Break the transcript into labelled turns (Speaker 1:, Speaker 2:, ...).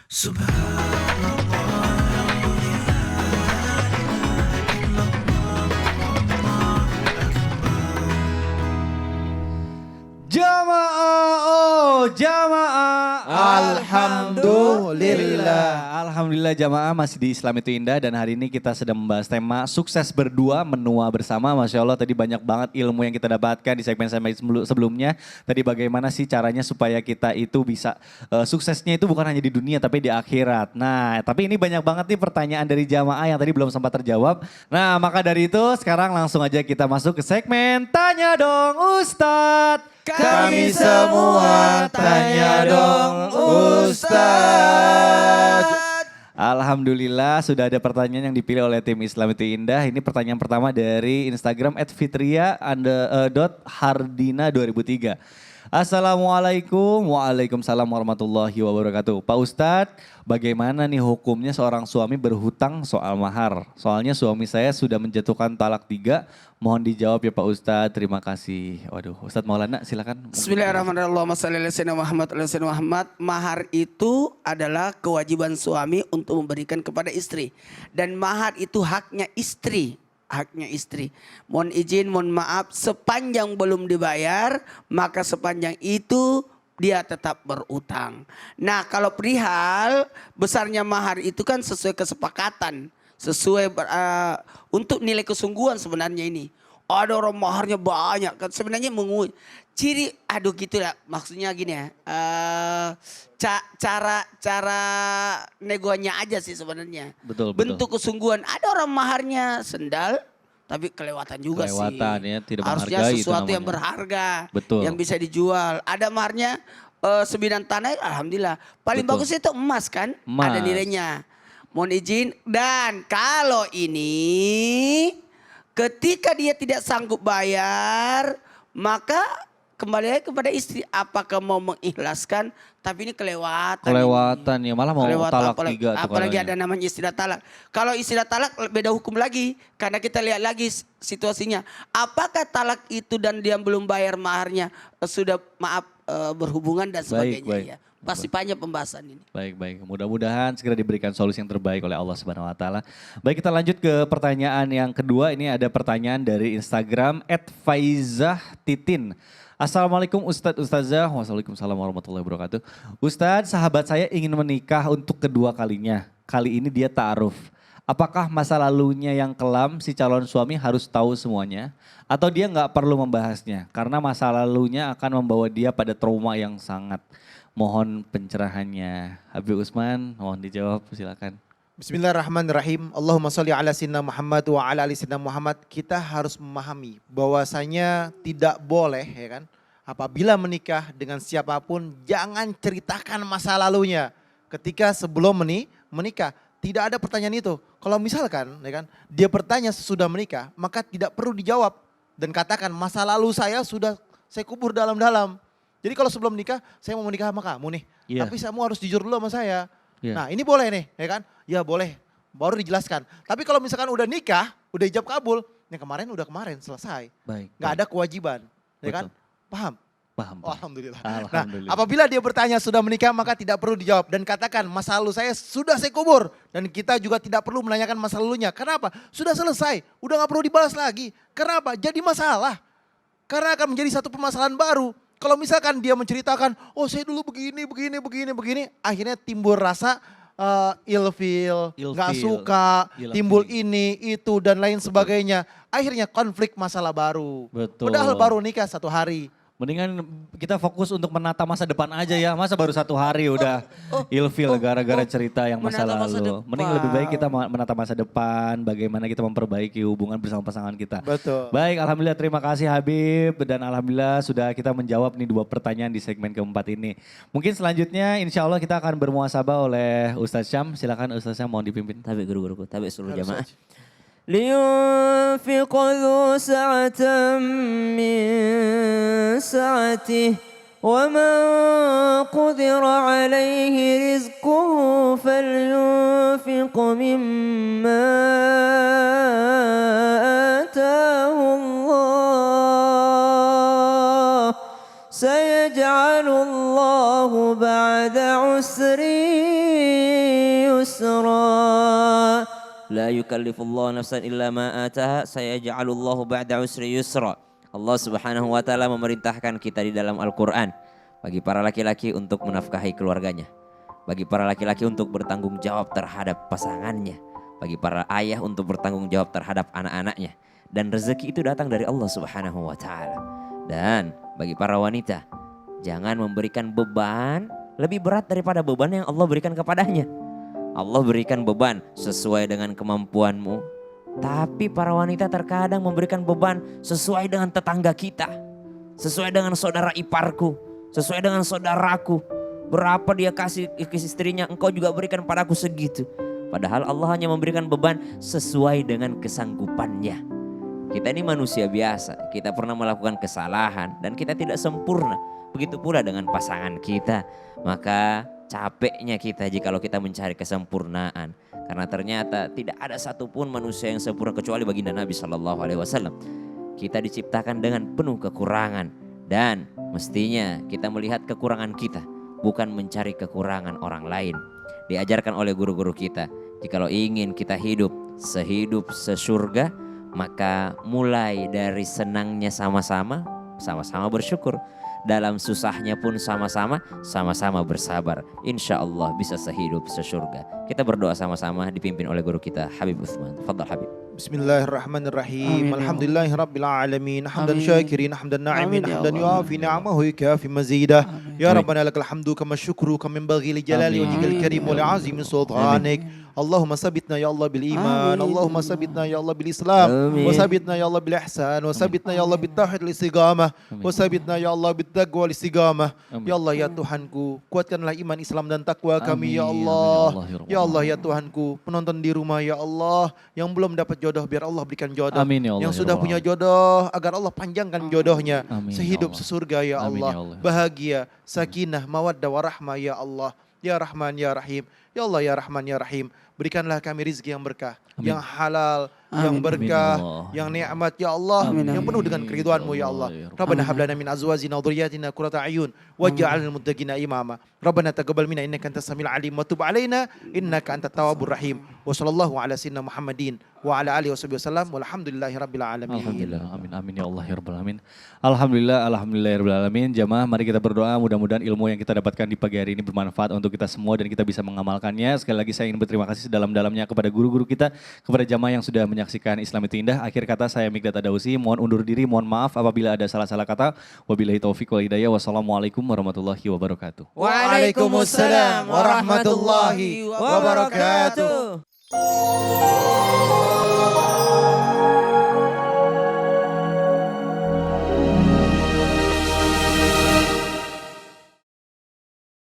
Speaker 1: Jamaah, oh jamaah.
Speaker 2: Alhamdulillah.
Speaker 1: Alhamdulillah jamaah masih di Islam itu Indah dan hari ini kita sedang membahas tema sukses berdua menua bersama. Masya Allah tadi banyak banget ilmu yang kita dapatkan di segmen-segmen sebelumnya. Tadi bagaimana sih caranya supaya kita itu bisa suksesnya itu bukan hanya di dunia tapi di akhirat. Nah tapi ini banyak banget nih pertanyaan dari jamaah yang tadi belum sempat terjawab. Nah maka dari itu sekarang langsung aja kita masuk ke segmen Tanya Dong Ustadz.
Speaker 2: Kami semua tanya dong Ustadz.
Speaker 1: Alhamdulillah sudah ada pertanyaan yang dipilih oleh tim Islam itu Indah. Ini pertanyaan pertama dari Instagram @fitria_hardina2003. Assalamualaikum, waalaikumsalam warahmatullahi wabarakatuh. Pak Ustadz, bagaimana nih hukumnya seorang suami berhutang soal mahar? Soalnya suami saya sudah menjatuhkan talak 3. Mohon dijawab ya Pak Ustadz, terima kasih. Waduh, Ustadz Maulana silakan.
Speaker 3: Bismillahirrahmanirrahim. Muhammad. Mahar itu adalah kewajiban suami untuk memberikan kepada istri. Dan mahar itu haknya istri. Haknya istri. Mohon izin, mohon maaf, sepanjang belum dibayar, maka sepanjang itu dia tetap berutang. Nah kalau perihal besarnya mahar itu kan sesuai kesepakatan. Sesuai untuk nilai kesungguhan sebenarnya ini. Ada orang maharnya banyak kan sebenarnya ciri gitu lah maksudnya gini ya. Cara negonya aja sih sebenarnya.
Speaker 1: Betul.
Speaker 3: Bentuk kesungguhan. Ada orang maharnya sendal tapi kelewatan juga
Speaker 1: kelewatan,
Speaker 3: sih.
Speaker 1: Ya, tidak
Speaker 3: harusnya
Speaker 1: menghargai
Speaker 3: sesuatu
Speaker 1: itu
Speaker 3: yang berharga.
Speaker 1: Betul.
Speaker 3: Yang bisa dijual. Ada maharnya sebidang tanah alhamdulillah. Paling
Speaker 1: Betul.
Speaker 3: bagus itu emas kan.
Speaker 1: Emas.
Speaker 3: Ada nilainya. Mohon izin dan kalau ini ketika dia tidak sanggup bayar maka kembali lagi kepada istri apakah mau mengikhlaskan tapi ini kelewatan.
Speaker 1: Kelewatan ya malah mau talak
Speaker 3: apalagi,
Speaker 1: 3 tuh
Speaker 3: apalagi
Speaker 1: katanya.
Speaker 3: ada namanya istilah talak. Kalau istilah talak beda hukum lagi karena kita lihat lagi situasinya. Apakah talak itu dan dia belum bayar maharnya sudah berhubungan dan sebagainya
Speaker 1: baik.
Speaker 3: ya. Pasti panjang pembahasan ini.
Speaker 1: Baik. Mudah-mudahan segera diberikan solusi yang terbaik oleh Allah Subhanahu wa taala. Baik, kita lanjut ke pertanyaan yang kedua. Ini ada pertanyaan dari Instagram @faizahtitin. Assalamualaikum Ustadz Ustazah. Waalaikumsalam warahmatullahi wabarakatuh. Ustadz, sahabat saya ingin menikah untuk kedua kalinya. Kali ini dia ta'aruf. Apakah masa lalunya yang kelam si calon suami harus tahu semuanya? Atau dia nggak perlu membahasnya? Karena masa lalunya akan membawa dia pada trauma yang sangat. Mohon pencerahannya. Habib Usman, mohon dijawab, silakan.
Speaker 2: Bismillahirrahmanirrahim. Allahumma sholli ala sayyidina Muhammad wa ala ali sayyidina Muhammad. Kita harus memahami bahwasanya tidak boleh ya kan. Apabila menikah dengan siapapun jangan ceritakan masa lalunya ketika sebelum menikah. Tidak ada pertanyaan itu. Kalau misalkan ya kan dia bertanya sesudah menikah maka tidak perlu dijawab dan katakan masa lalu saya sudah saya kubur dalam-dalam. Jadi kalau sebelum nikah, saya mau menikah sama kamu nih.
Speaker 1: Yeah.
Speaker 2: Tapi kamu harus jujur dulu sama saya.
Speaker 1: Yeah.
Speaker 2: Nah ini boleh nih, ya kan? Ya boleh, baru dijelaskan. Tapi kalau misalkan udah nikah, udah ijab kabul, yang kemarin udah kemarin, selesai.
Speaker 1: Baik.
Speaker 2: Gak ada kewajiban, ya kan? Paham?
Speaker 1: Paham.
Speaker 2: Oh, alhamdulillah.
Speaker 1: Alhamdulillah.
Speaker 2: Nah apabila dia bertanya sudah menikah maka tidak perlu dijawab. Dan katakan masa lalu saya sudah saya kubur. Dan kita juga tidak perlu menanyakan masa lalunya. Kenapa? Sudah selesai, udah gak perlu dibalas lagi. Kenapa? Jadi masalah. Karena akan menjadi satu permasalahan baru. Kalau misalkan dia menceritakan, oh saya dulu begini, akhirnya timbul rasa ilfil, nggak suka, timbul ini, itu dan lain sebagainya. Akhirnya konflik masalah baru.
Speaker 1: Betul.
Speaker 2: Padahal baru nikah 1 hari.
Speaker 1: Mendingan kita fokus untuk menata masa depan aja ya. Masa baru 1 hari udah ilfil gara-gara cerita yang masa
Speaker 3: menata masa
Speaker 1: lalu.
Speaker 3: depan.
Speaker 1: Mending lebih baik kita menata masa depan. Bagaimana kita memperbaiki hubungan bersama pasangan kita.
Speaker 2: Betul.
Speaker 1: Baik, alhamdulillah terima kasih Habib. Dan alhamdulillah sudah kita menjawab nih 2 pertanyaan di segmen keempat ini. Mungkin selanjutnya insya Allah kita akan bermuasabah oleh Ustadz Syam. Silakan Ustadz Syam mohon dipimpin.
Speaker 4: Tabi guru-guruku, tabi seluruh jamaah.
Speaker 5: لينفق ذو سعة من سعته ومن قدر عليه رزقه فلينفق مما آتاه الله سيجعل الله بعد عسر يسرا لا يكلف الله نفسا إلا ما آتاها سيجعل الله بعد عسر يسرا. Allah Subhanahu wa taala memerintahkan kita di dalam Al-Qur'an bagi para laki-laki untuk menafkahi keluarganya, bagi para laki-laki untuk bertanggung jawab terhadap pasangannya, bagi para ayah untuk bertanggung jawab terhadap anak-anaknya, dan rezeki itu datang dari Allah Subhanahu wa taala. Dan bagi para wanita, jangan memberikan beban lebih berat daripada beban yang Allah berikan kepadanya. Allah berikan beban sesuai dengan kemampuanmu, tapi para wanita terkadang memberikan beban sesuai dengan tetangga kita, sesuai dengan saudara iparku, sesuai dengan saudaraku. Berapa dia kasih ke istrinya, engkau juga berikan padaku segitu. Padahal Allah hanya memberikan beban sesuai dengan kesanggupannya. Kita ini manusia biasa, kita pernah melakukan kesalahan dan kita tidak sempurna. Begitu pula dengan pasangan kita. Maka capeknya kita jikalau kita mencari kesempurnaan. Karena ternyata tidak ada satupun manusia yang sempurna kecuali baginda Nabi SAW. Kita diciptakan dengan penuh kekurangan. Dan mestinya kita melihat kekurangan kita, bukan mencari kekurangan orang lain. Diajarkan oleh guru-guru kita, jikalau ingin kita hidup sehidup sesurga, maka mulai dari senangnya sama-sama, sama-sama bersyukur. Dalam susahnya pun sama-sama, sama-sama bersabar. Insya Allah bisa sehidup sesurga. Kita berdoa sama-sama dipimpin oleh guru kita Habib Utsman. Fadhal Habib.
Speaker 2: Bismillahirrahmanirrahim.
Speaker 3: Amin, ya
Speaker 2: Alhamdulillahirabbil alamin. Hamdan
Speaker 3: Amin.
Speaker 2: syakirin, hamdan na'imin,
Speaker 3: Amin, ya
Speaker 2: hamdan
Speaker 3: Allah.
Speaker 2: yuafi ni'amahu yukafi mazidah. Ya
Speaker 1: Amin.
Speaker 2: Rabbana lakal hamdu kama syukru kama yanbaghi li jalali
Speaker 1: Amin.
Speaker 2: wajhikal karim wa li azimi sultanik. Allahumma sabitna ya Allah bil iman,
Speaker 3: Amin.
Speaker 2: Allahumma sabitna ya Allah bil Islam,
Speaker 5: Amin.
Speaker 2: wa sabitna ya Allah bil ihsan, wa sabitna ya Allah bil tauhid wal istiqamah, wa sabitna ya Allah bil taqwa wal istiqamah.
Speaker 1: Amin.
Speaker 2: Ya Allah ya Tuhanku, kuatkanlah iman Islam dan takwa kami ya
Speaker 1: Amin.
Speaker 2: Allah.
Speaker 1: Amin, ya Allah,
Speaker 2: Ya Allah ya Tuhanku, penonton di rumah ya Allah yang belum dapat jodoh biar Allah berikan jodoh.
Speaker 1: Amin, ya Allah,
Speaker 2: Yang
Speaker 1: ya
Speaker 2: sudah
Speaker 1: Rabbal
Speaker 2: punya jodoh agar Allah panjangkan jodohnya.
Speaker 1: Amin, ya
Speaker 2: Sehidup
Speaker 1: Allah.
Speaker 2: sesurga ya
Speaker 1: Amin,
Speaker 2: Allah.
Speaker 1: ya Allah.
Speaker 2: Bahagia, sakinah, mawaddah warahmah ya Allah. Ya Rahman ya Rahim. Ya Allah ya Rahman ya Rahim. Berikanlah kami rizki yang berkah,
Speaker 1: Amin.
Speaker 2: yang halal, yang
Speaker 3: Amin.
Speaker 2: berkah,
Speaker 1: Amin, ya Allah.
Speaker 2: yang nikmat ya Allah,
Speaker 3: Amin,
Speaker 2: yang
Speaker 3: amin.
Speaker 2: penuh dengan keriduanmu ya Allah. Rabbana hab lana min azwajina wa dhurriyyatina qurrata a'yun waj'alna lil muttaqina imama. Rabbana taqabbal minna innaka antas samiul alim wa tub alaina innaka antat tawwabur rahim. Wa sallallahu ala sayyidina Muhammadin wa ala alihi wasallam walhamdulillahi rabbil alamin.
Speaker 1: Alhamdulillah, amin amin ya Allah ya Rabbal alamin. Alhamdulillah ya Rabbal alamin. Jamaah, mari kita berdoa mudah-mudahan ilmu yang kita dapatkan di pagi hari ini bermanfaat untuk kita semua dan kita bisa mengamalkannya. Sekali lagi saya ingin berterima kasih sedalam-dalamnya kepada guru-guru kita, kepada jamaah yang sudah menyaksikan Islam itu Indah. Akhir kata saya Mikdad Adausi, mohon undur diri, mohon maaf apabila ada salah-salah kata. Wabillahi taufiq wal hidayah. Wassalamualaikum warahmatullahi wabarakatuh.
Speaker 2: Waalaikumsalam warahmatullahi wabarakatuh.